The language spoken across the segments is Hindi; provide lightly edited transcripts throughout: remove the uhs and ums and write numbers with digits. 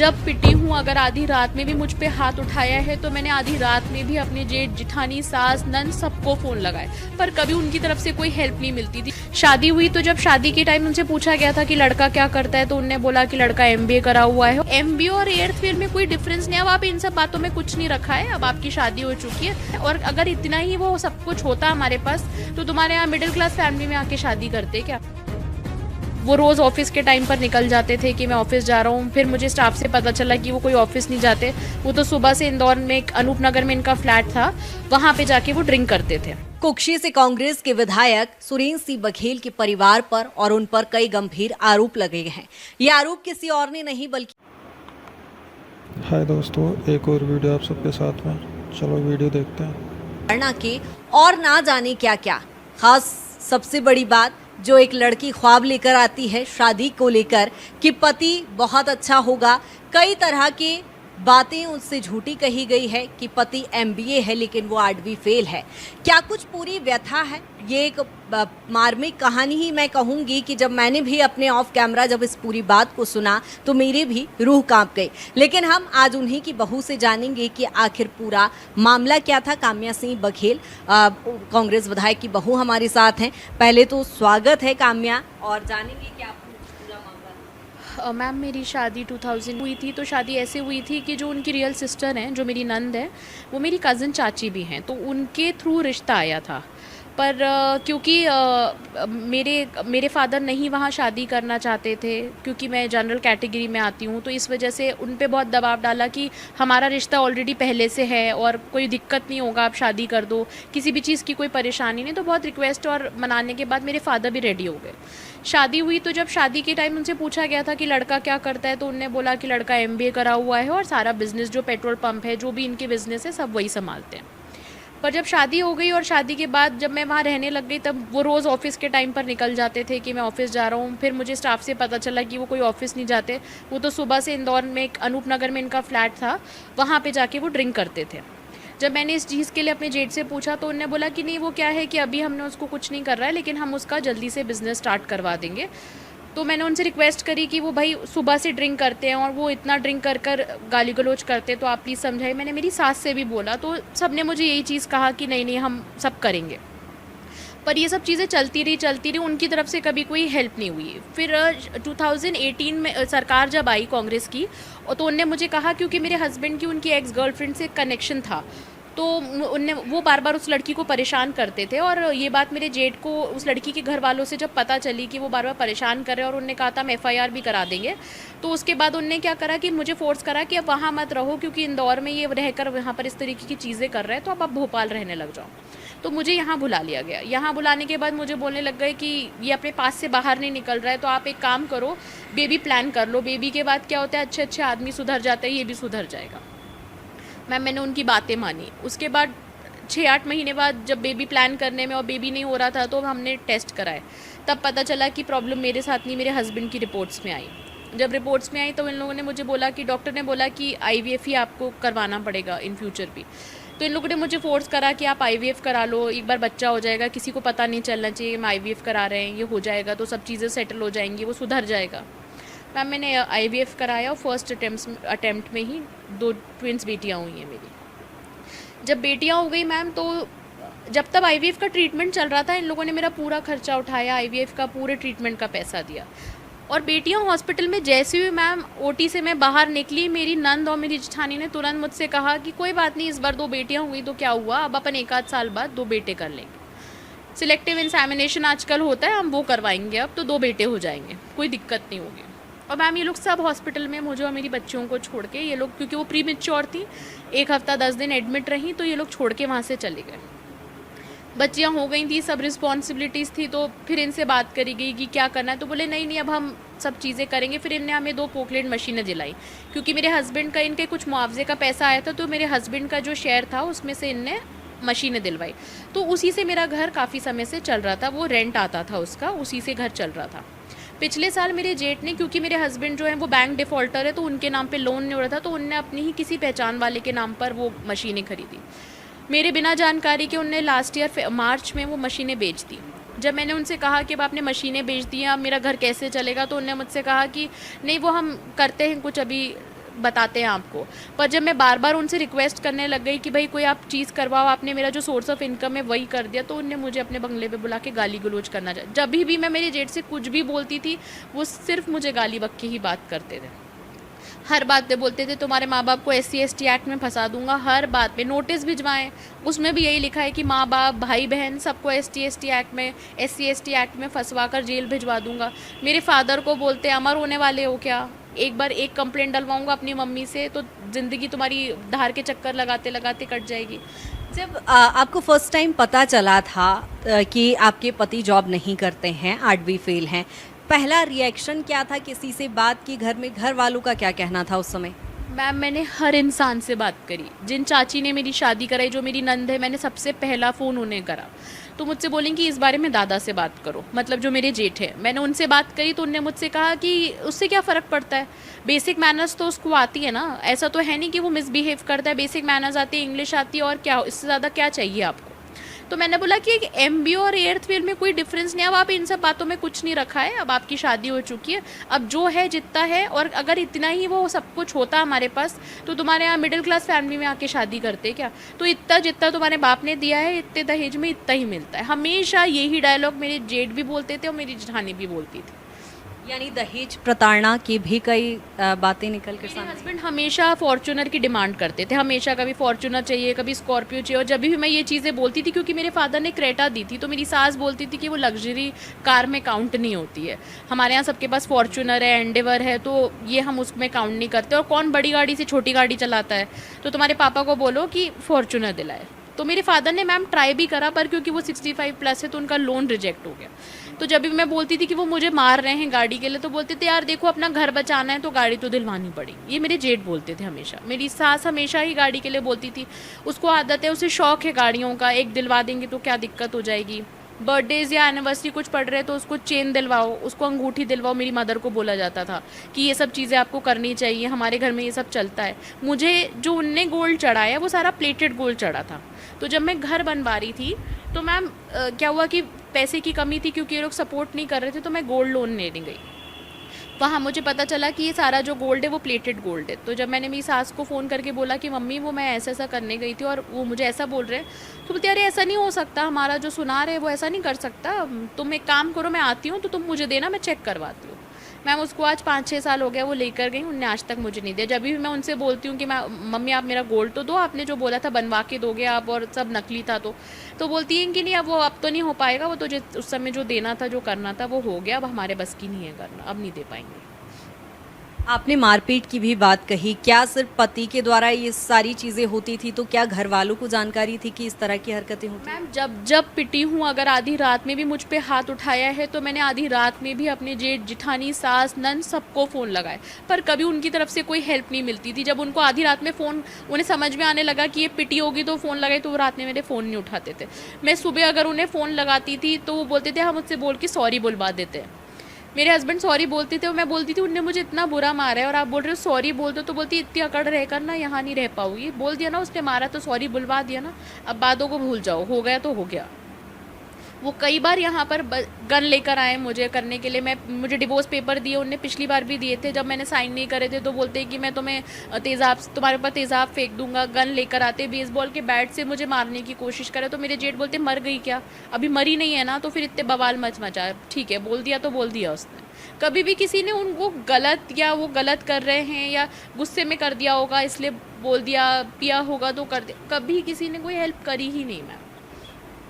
जब पिटी हूँ, अगर आधी रात में भी मुझ पे हाथ उठाया है तो मैंने आधी रात में भी अपने जेठ जिठानी सास नंद सबको फ़ोन लगाए, पर कभी उनकी तरफ से कोई हेल्प नहीं मिलती थी। शादी हुई तो जब शादी के टाइम उनसे पूछा गया था कि लड़का क्या करता है, तो उनने बोला कि लड़का MBA करा हुआ है। MBA और 8th फेल में कोई डिफरेंस नहीं है। अब आप इन सब बातों में कुछ नहीं रखा है, अब आपकी शादी हो चुकी है। और अगर इतना ही वो सब कुछ होता हमारे पास तो तुम्हारे यहाँ मिडिल क्लास फैमिली में आके शादी करते क्या? वो रोज़ ऑफिस के टाइम पर निकल जाते थे कि मैं ऑफिस जा रहा हूँ, फिर मुझे स्टाफ से पता चला कि वो कोई ऑफिस नहीं जाते। वो तो सुबह से इंदौर में एक अनूप नगर में इनका फ्लैट था, वहाँ पे जाके वो ड्रिंक करते थे। कुक्षी से कांग्रेस के विधायक सुरेंद्र सिंह बघेल के परिवार पर और उन पर कई गंभीर आरोप लगे हैं। ये आरोप किसी और ने नहीं बल्कि हाय दोस्तों, एक और वीडियो आप सबके साथ में, चलो वीडियो देखते हैं। के और ना जाने क्या क्या। खास सबसे बड़ी बात जो एक लड़की ख्वाब लेकर आती है शादी को लेकर कि पति बहुत अच्छा होगा, कई तरह की बातें उससे झूठी कही गई है कि पति MBA है लेकिन वो 8वीं फेल है। क्या कुछ पूरी व्यथा है? ये एक मार्मिक कहानी ही मैं कहूँगी कि जब मैंने भी अपने ऑफ कैमरा जब इस पूरी बात को सुना तो मेरी भी रूह कांप गई। लेकिन हम आज उन्हीं की बहू से जानेंगे कि आखिर पूरा मामला क्या था। काम्या सिंह बघेल कांग्रेस विधायक की बहू हमारे साथ हैं। पहले तो स्वागत है काम्या, और जानेंगे कि आप पूरा मामला। मैम मेरी शादी 2000 हुई थी, तो शादी ऐसे हुई थी कि जो उनकी रियल सिस्टर हैं, जो मेरी नंद है, वो मेरी कज़न चाची भी हैं, तो उनके थ्रू रिश्ता आया था। पर क्योंकि मेरे फादर नहीं वहाँ शादी करना चाहते थे, क्योंकि मैं जनरल कैटेगरी में आती हूँ, तो इस वजह से उन पे बहुत दबाव डाला कि हमारा रिश्ता ऑलरेडी पहले से है और कोई दिक्कत नहीं होगा, आप शादी कर दो, किसी भी चीज़ की कोई परेशानी नहीं। तो बहुत रिक्वेस्ट और मनाने के बाद मेरे फादर भी रेडी हो गए। शादी हुई तो जब शादी के टाइम उनसे पूछा गया था कि लड़का क्या करता है, तो उनने बोला कि लड़का MBA करा हुआ है और सारा बिज़नेस जो पेट्रोल पंप है, जो भी इनके बिज़नेस है, सब वही संभालते हैं। पर जब शादी हो गई और शादी के बाद जब मैं वहाँ रहने लग गई, तब वो रोज़ ऑफिस के टाइम पर निकल जाते थे कि मैं ऑफिस जा रहा हूँ, फिर मुझे स्टाफ से पता चला कि वो कोई ऑफिस नहीं जाते। वो तो सुबह से इंदौर में एक अनूप नगर में इनका फ्लैट था, वहाँ पे जाके वो ड्रिंक करते थे। जब मैंने इस चीज़ के लिए अपने जेठ से पूछा तो उन्होंने बोला कि नहीं, वो क्या है कि अभी हमने उसको कुछ नहीं कर रहा है, लेकिन हम उसका जल्दी से बिज़नेस स्टार्ट करवा देंगे। तो मैंने उनसे रिक्वेस्ट करी कि वो भाई सुबह से ड्रिंक करते हैं और वो इतना ड्रिंक कर कर गाली गलौज करते, तो आप प्लीज़ समझाइए। मैंने मेरी सास से भी बोला, तो सब ने मुझे यही चीज़ कहा कि नहीं नहीं, हम सब करेंगे। पर ये सब चीज़ें चलती रही, उनकी तरफ से कभी कोई हेल्प नहीं हुई। फिर 2018 में सरकार जब आई कांग्रेस की, तो उनने मुझे कहा, क्योंकि मेरे हस्बैंड की उनकी एक्स गर्लफ्रेंड से कनेक्शन था, तो उनने वो बार बार उस लड़की को परेशान करते थे। और ये बात मेरे जेठ को उस लड़की के घर वालों से जब पता चली कि वो बार बार परेशान कर रहे हैं, और उनने कहा था हम FIR भी करा देंगे, तो उसके बाद उनने क्या करा कि मुझे फोर्स करा कि अब वहाँ मत रहो, क्योंकि इंदौर में ये रहकर वहाँ पर इस तरीके की चीज़ें कर रहे हैं, तो अब आप भोपाल रहने लग जाओ। तो मुझे यहाँ बुला लिया गया। यहाँ बुलाने के बाद मुझे बोलने लग गए कि ये अपने पास से बाहर नहीं निकल रहा है, तो आप एक काम करो, बेबी प्लान कर लो। बेबी के बाद क्या होता है, अच्छे अच्छे आदमी सुधर जाते हैं, ये भी सुधर जाएगा। मैम मैंने उनकी बातें मानी। उसके बाद 6-8 महीने बाद जब बेबी प्लान करने में और बेबी नहीं हो रहा था, तो हमने टेस्ट कराए। तब पता चला कि प्रॉब्लम मेरे साथ नहीं, मेरे हस्बैंड की रिपोर्ट्स में आई। जब रिपोर्ट्स में आई तो इन लोगों ने मुझे बोला कि डॉक्टर ने बोला कि IVF ही आपको करवाना पड़ेगा इन फ्यूचर भी। तो इन लोगों ने मुझे फोर्स करा कि आप IVF करा लो, एक बार बच्चा हो जाएगा, किसी को पता नहीं चलना चाहिए हम IVF करा रहे हैं, ये हो जाएगा तो सब चीज़ें सेटल हो जाएंगी, वो सुधर जाएगा। मैम मैंने IVF कराया और फर्स्ट अटैम्प्ट में ही 2 ट्विंस बेटियाँ हुई हैं मेरी। जब बेटियाँ हो गई मैम, तो जब तक IVF का ट्रीटमेंट चल रहा था, इन लोगों ने मेरा पूरा खर्चा उठाया, IVF का पूरे ट्रीटमेंट का पैसा दिया। और बेटियाँ हॉस्पिटल में जैसे हुई मैम, OT से मैं बाहर निकली, मेरी नंद और मेरी जेठानी ने तुरंत मुझसे कहा कि कोई बात नहीं, इस बार 2 बेटियाँ हुई तो क्या हुआ, अब अपन 1-8 साल बाद 2 बेटे कर लेंगे। सिलेक्टिव इंसेमिनेशन आजकल होता है, हम वो करवाएंगे, अब तो 2 बेटे हो जाएंगे, कोई दिक्कत नहीं होगी। और मैम ये लोग सब हॉस्पिटल में मुझे और मेरी बच्चियों को छोड़ के, ये लोग क्योंकि वो प्री मैच्योर थी, 1 हफ्ता 10 दिन एडमिट रही, तो ये लोग छोड़ के वहाँ से चले गए। बच्चियाँ हो गई थी, सब रिस्पॉन्सिबिलिटीज़ थी, तो फिर इनसे बात करी गई कि क्या करना है, तो बोले नहीं नहीं अब हम सब चीज़ें करेंगे। फिर इनने हमें 2 पोकलेट मशीनें दिलाई, क्योंकि मेरे हस्बैंड का इनके कुछ मुआवजे का पैसा आया था, तो मेरे हस्बैंड का जो शेयर था उसमें से इनने मशीनें दिलवाई। तो उसी से मेरा घर काफ़ी समय से चल रहा था, वो रेंट आता था उसका, उसी से घर चल रहा था। पिछले साल मेरे जेठ ने, क्योंकि मेरे हस्बैंड जो है वो बैंक डिफ़ॉल्टर है, तो उनके नाम पे लोन नहीं हो रहा था, तो उनने अपनी ही किसी पहचान वाले के नाम पर वो मशीनें खरीदी। मेरे बिना जानकारी के उनने लास्ट ईयर मार्च में वो मशीनें बेच दी। जब मैंने उनसे कहा कि अब आपने मशीनें बेच दी हैं, अब मेरा घर कैसे चलेगा, तो उन्होंने मुझसे कहा कि नहीं वो हम करते हैं कुछ अभी बताते हैं आपको। पर जब मैं बार बार उनसे रिक्वेस्ट करने लग गई कि भाई कोई आप चीज़ करवाओ, आपने मेरा जो सोर्स ऑफ इनकम है वही कर दिया, तो उनने मुझे अपने बंगले पे बुला के गाली गलौज करना चाहिए। जब भी मैं मेरे जेठ से कुछ भी बोलती थी वो सिर्फ मुझे गाली बक्की ही बात करते थे। हर बात पे बोलते थे तुम्हारे माँ बाप को SC/ST एक्ट में फंसा दूंगा। हर बात पे नोटिस भिजवाएं, उसमें भी यही लिखा है कि माँ बाप भाई बहन सबको ST/ST एक्ट में SC/ST एक्ट में फंसवा कर जेल भिजवा दूंगा। मेरे फादर को बोलते अमर होने वाले हो क्या, एक बार एक कंप्लेंट डलवाऊंगा अपनी मम्मी से तो ज़िंदगी तुम्हारी धार के चक्कर लगाते लगाते कट जाएगी। जब आपको फर्स्ट टाइम पता चला था कि आपके पति जॉब नहीं करते हैं, 8वीं फेल हैं, पहला रिएक्शन क्या था? किसी से बात की? घर में घर वालों का क्या कहना था उस समय? मैम मैंने हर इंसान से बात करी। जिन चाची ने मेरी शादी कराई, जो मेरी नंद है, मैंने सबसे पहला फ़ोन उन्हें करा। तो मुझसे बोलेंगे इस बारे में दादा से बात करो, मतलब जो मेरे जेठ है। मैंने उनसे बात करी तो उनने मुझसे कहा कि उससे क्या फ़र्क पड़ता है, बेसिक मैनर्स तो उसको आती है ना, ऐसा तो है नहीं कि वो मिसबिहेव करता है। बेसिक मैनर्स आती है, इंग्लिश आती है, और क्या इससे ज़्यादा क्या चाहिए आपको। तो मैंने बोला कि एक MBA और 8th फेल में कोई डिफरेंस नहीं है। अब आप इन सब बातों में कुछ नहीं रखा है, अब आपकी शादी हो चुकी है, अब जो है जितना है, और अगर इतना ही वो सब कुछ होता हमारे पास तो तुम्हारे यहाँ मिडिल क्लास फैमिली में आके शादी करते क्या। तो इतना जितना तुम्हारे बाप ने दिया है इतने दहेज में इतना ही मिलता है। हमेशा यही डायलॉग मेरे जेठ भी बोलते थे और मेरी जेठानी भी बोलती थी। यानी दहेज प्रताड़ना की भी कई बातें निकल कर मेरे सामने। हस्बैंड हमेशा फॉर्च्यूनर की डिमांड करते थे, हमेशा कभी फॉर्च्यूनर चाहिए, कभी स्कॉर्पियो चाहिए। और जब भी मैं ये चीज़ें बोलती थी, क्योंकि मेरे फादर ने क्रेटा दी थी, तो मेरी सास बोलती थी कि वो लग्जरी कार में काउंट नहीं होती है। हमारे यहाँ सबके पास फॉर्च्यूनर है, एंडेवर है, तो ये हम उसमें काउंट नहीं करते। और कौन बड़ी गाड़ी से छोटी गाड़ी चलाता है, तो तुम्हारे पापा को बोलो कि फॉर्च्यूनर दिलाए। तो मेरे फादर ने मैम ट्राई भी करा, पर क्योंकि वो 65 प्लस है तो उनका लोन रिजेक्ट हो गया। तो जब भी मैं बोलती थी कि वो मुझे मार रहे हैं गाड़ी के लिए, तो बोलते थे यार देखो अपना घर बचाना है तो गाड़ी तो दिलवानी पड़ेगी। ये मेरे जेठ बोलते थे हमेशा। मेरी सास हमेशा ही गाड़ी के लिए बोलती थी, उसको आदत है, उसे शौक है गाड़ियों का, एक दिलवा देंगे तो क्या दिक्कत हो जाएगी। बर्थडेज या एनिवर्सरी कुछ पड़ रहे तो उसको चेन दिलवाओ, उसको अंगूठी दिलवाओ। मेरी मदर को बोला जाता था कि ये सब चीज़ें आपको करनी चाहिए, हमारे घर में ये सब चलता है। मुझे जो उनने गोल्ड चढ़ाया वो सारा प्लेटेड गोल्ड चढ़ा था। तो जब मैं घर बनवा रही थी तो मैम क्या हुआ कि पैसे की कमी थी, क्योंकि ये लोग सपोर्ट नहीं कर रहे थे, तो मैं गोल्ड लोन लेने गई। वहाँ मुझे पता चला कि ये सारा जो गोल्ड है वो प्लेटेड गोल्ड है। तो जब मैंने मेरी सास को फ़ोन करके बोला कि मम्मी वो मैं ऐसा ऐसा करने गई थी और वो मुझे ऐसा बोल रहे हैं, तो बोलती अरे ऐसा नहीं हो सकता, हमारा जो सुनार है वो ऐसा नहीं कर सकता, तुम एक काम करो, मैं आती हूँ तो तुम मुझे देना, मैं चेक करवाती हूँ। मैम उसको आज 5-6 साल हो गया, वो लेकर गई, उनने आज तक मुझे नहीं दिया। जब भी मैं उनसे बोलती हूँ कि मम्मी आप मेरा गोल्ड तो दो, आपने जो बोला था बनवा के दोगे आप, और सब नकली था तो बोलती हैं कि नहीं अब वो अब तो नहीं हो पाएगा, वो तो उस समय जो देना था, जो करना था वो हो गया, अब हमारे बस की नहीं है करना, अब नहीं दे पाएंगे। आपने मारपीट की भी बात कही, क्या सिर्फ पति के द्वारा ये सारी चीज़ें होती थी, तो क्या घर वालों को जानकारी थी कि इस तरह की हरकतें होती? मैम जब पिटी हूँ, अगर आधी रात में भी मुझ पे हाथ उठाया है तो मैंने आधी रात में भी अपने जेठ जिठानी सास नंद सबको फ़ोन लगाए, पर कभी उनकी तरफ से कोई हेल्प नहीं मिलती थी। जब उनको आधी रात में फ़ोन, उन्हें समझ में आने लगा कि ये पिटी होगी तो फ़ोन लगाए, तो वो रात में मेरे फ़ोन नहीं उठाते थे। मैं सुबह अगर उन्हें फ़ोन लगाती थी तो वो बोलते थे हम मुझसे बोल के सॉरी बुलवा देते हैं। मेरे हस्बैंड सॉरी बोलते थे और मैं बोलती थी उनने मुझे इतना बुरा मारा है और आप बोल रहे हो सॉरी बोल दो, तो बोलती इतनी अकड़ रहकर ना यहाँ नहीं रह पाऊंगी। बोल दिया ना उसने मारा तो सॉरी बुलवा दिया ना, अब बातों को भूल जाओ, हो गया तो हो गया। वो कई बार यहाँ पर गन लेकर आए मुझे करने के लिए। मुझे डिवोर्स पेपर दिए, उनने पिछली बार भी दिए थे, जब मैंने साइन नहीं करे थे तो बोलते हैं कि मैं तुम्हें तुम्हारे ऊपर तेज़ाब फेंक दूंगा। गन लेकर आते, बेसबॉल के बैट से मुझे मारने की कोशिश करे, तो मेरे जेठ बोलते मर गई क्या, अभी मरी नहीं है ना, तो फिर इतने बवाल मचा। ठीक है बोल दिया तो बोल दिया उसने। कभी भी किसी ने उनको गलत, या वो गलत कर रहे हैं या गुस्से में कर दिया होगा इसलिए बोल दिया, पिया होगा तो कर दिया, कभी किसी ने कोई हेल्प करी ही नहीं मैम।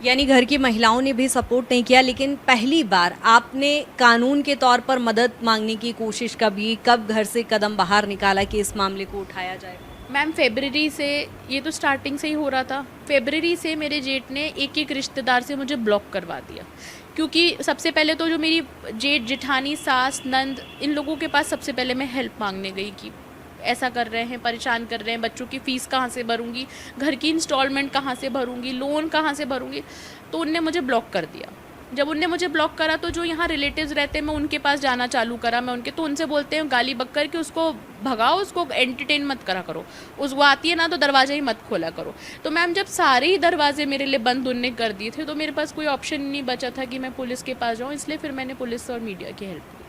यानी घर की महिलाओं ने भी सपोर्ट नहीं किया, लेकिन पहली बार आपने कानून के तौर पर मदद मांगने की कोशिश कब घर से कदम बाहर निकाला कि इस मामले को उठाया जाए? मैम फरवरी से, ये तो स्टार्टिंग से ही हो रहा था। फरवरी से मेरे जेठ ने एक रिश्तेदार से मुझे ब्लॉक करवा दिया, क्योंकि सबसे पहले तो जो मेरी जेठ जिठानी सास नंद, इन लोगों के पास सबसे पहले मैं हेल्प मांगने गई कि ऐसा कर रहे हैं, परेशान कर रहे हैं, बच्चों की फ़ीस कहाँ से भरूंगी, घर की इंस्टॉलमेंट कहाँ से भरूंगी, लोन कहाँ से भरूंगी, तो उनने मुझे ब्लॉक कर दिया। जब उनने मुझे ब्लॉक करा तो जो यहाँ रिलेटिव्स रहते हैं मैं उनके पास जाना चालू करा। मैं उनके, तो उनसे बोलते हैं गाली बककर कि उसको भगाओ, उसको एंटरटेन मत करा करो, वो आती है ना तो दरवाज़ा ही मत खोला करो। तो मैम जब सारे ही दरवाजे मेरे लिए बंद उनने कर दिए थे तो मेरे पास कोई ऑप्शन नहीं बचा था कि मैं पुलिस के पास जाऊँ, इसलिए फिर मैंने पुलिस और मीडिया की हेल्प ली।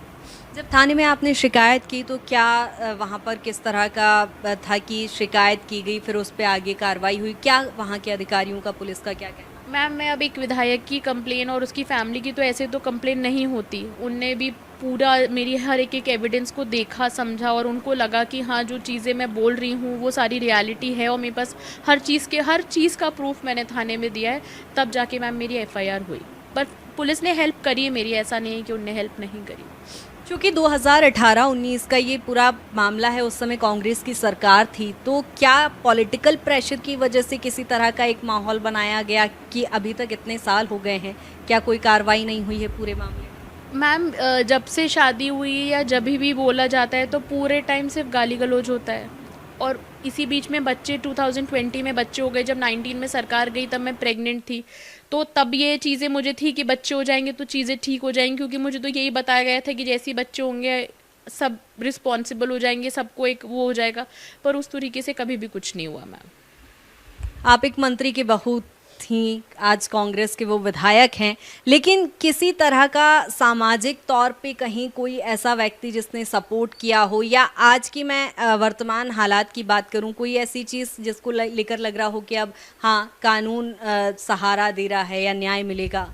जब थाने में आपने शिकायत की तो क्या वहाँ पर किस तरह का था कि शिकायत की गई, फिर उस पर आगे कार्रवाई हुई, क्या वहाँ के अधिकारियों का, पुलिस का क्या कहना? मैम मैं अब एक विधायक की कंप्लेन और उसकी फैमिली की तो ऐसे तो कंप्लेन नहीं होती। उनने भी पूरा मेरी हर एक एविडेंस को देखा, समझा और उनको लगा कि हाँ जो चीज़ें मैं बोल रही हूँ वो सारी रियलिटी है और मेरे पास हर चीज़ का प्रूफ मैंने थाने में दिया है। तब जाके मैम मेरी FIR हुई। पर पुलिस ने हेल्प करी है मेरी, ऐसा नहीं है कि उनने हेल्प नहीं करी। क्योंकि 2018-19 का ये पूरा मामला है, उस समय कांग्रेस की सरकार थी, तो क्या पॉलिटिकल प्रेशर की वजह से किसी तरह का एक माहौल बनाया गया कि अभी तक इतने साल हो गए हैं, क्या कोई कार्रवाई नहीं हुई है पूरे मामले में? मैम जब से शादी हुई या जब भी बोला जाता है तो पूरे टाइम सिर्फ गाली गलौज होता है। और इसी बीच में बच्चे 2020 में बच्चे हो गए, जब 19 में सरकार गई तब मैं प्रेग्नेंट थी। तो तब ये चीज़ें मुझे थी कि बच्चे हो जाएंगे तो चीज़ें ठीक हो जाएंगी, क्योंकि मुझे तो यही बताया गया था कि जैसे ही बच्चे होंगे सब रिस्पॉन्सिबल हो जाएंगे, सबको एक वो हो जाएगा। पर उस तरीके से कभी भी कुछ नहीं हुआ मैम। आप एक मंत्री की बहू थी, आज कांग्रेस के वो विधायक हैं, लेकिन किसी तरह का सामाजिक तौर पे कहीं कोई ऐसा व्यक्ति जिसने सपोर्ट किया हो, या आज की मैं वर्तमान हालात की बात करूं, कोई ऐसी चीज़ जिसको लेकर लग रहा हो कि अब हाँ कानून सहारा दे रहा है या न्याय मिलेगा?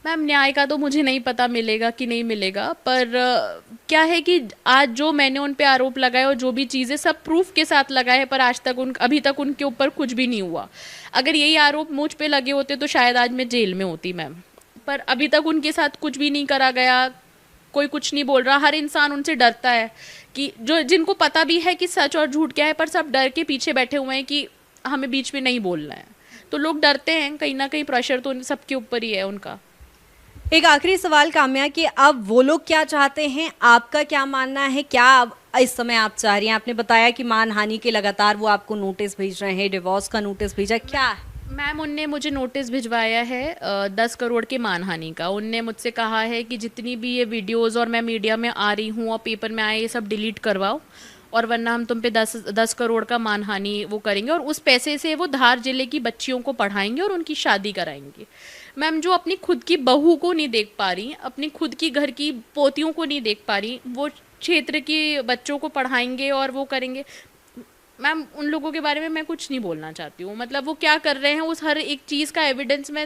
मैम न्याय का तो मुझे नहीं पता मिलेगा कि नहीं मिलेगा, पर क्या है कि आज जो मैंने उन पे आरोप लगाए और जो भी चीज़ें सब प्रूफ के साथ लगाए, पर आज तक अभी तक उनके ऊपर कुछ भी नहीं हुआ। अगर यही आरोप मुझ पे लगे होते तो शायद आज मैं जेल में होती मैम। पर अभी तक उनके साथ कुछ भी नहीं करा गया, कोई कुछ नहीं बोल रहा। हर इंसान उनसे डरता है कि जिनको पता भी है कि सच और झूठ क्या है, पर सब डर के पीछे बैठे हुए हैं कि हमें बीच में नहीं बोलना है। तो लोग डरते हैं, कहीं ना कहीं प्रेशर तो सबके ऊपर ही है उनका। एक आखिरी सवाल काम्या कि अब वो लोग क्या चाहते हैं, आपका क्या मानना है, क्या अब इस समय आप चाह रही हैं? आपने बताया कि मानहानि के लगातार वो आपको नोटिस भेज रहे हैं, डिवोर्स का नोटिस भेजा, क्या है? मैम उनने मुझे नोटिस भिजवाया है 10 करोड़ के मानहानि का। उनने मुझसे कहा है कि जितनी भी ये वीडियोस और मैं मीडिया में आ रही हूँ और पेपर में आए, ये सब डिलीट करवाओ, और वरना हम तुम पे 10 करोड़ का मानहानि वो करेंगे, और उस पैसे से वो धार जिले की बच्चियों को पढ़ाएंगे और उनकी शादी कराएंगे। मैम जो अपनी खुद की बहू को नहीं देख पा रही, अपनी खुद की घर की पोतियों को नहीं देख पा रही, वो क्षेत्र की बच्चों को पढ़ाएंगे और वो करेंगे। मैम उन लोगों के बारे में मैं कुछ नहीं बोलना चाहती हूँ। मतलब वो क्या कर रहे हैं, उस हर एक चीज़ का एविडेंस मैं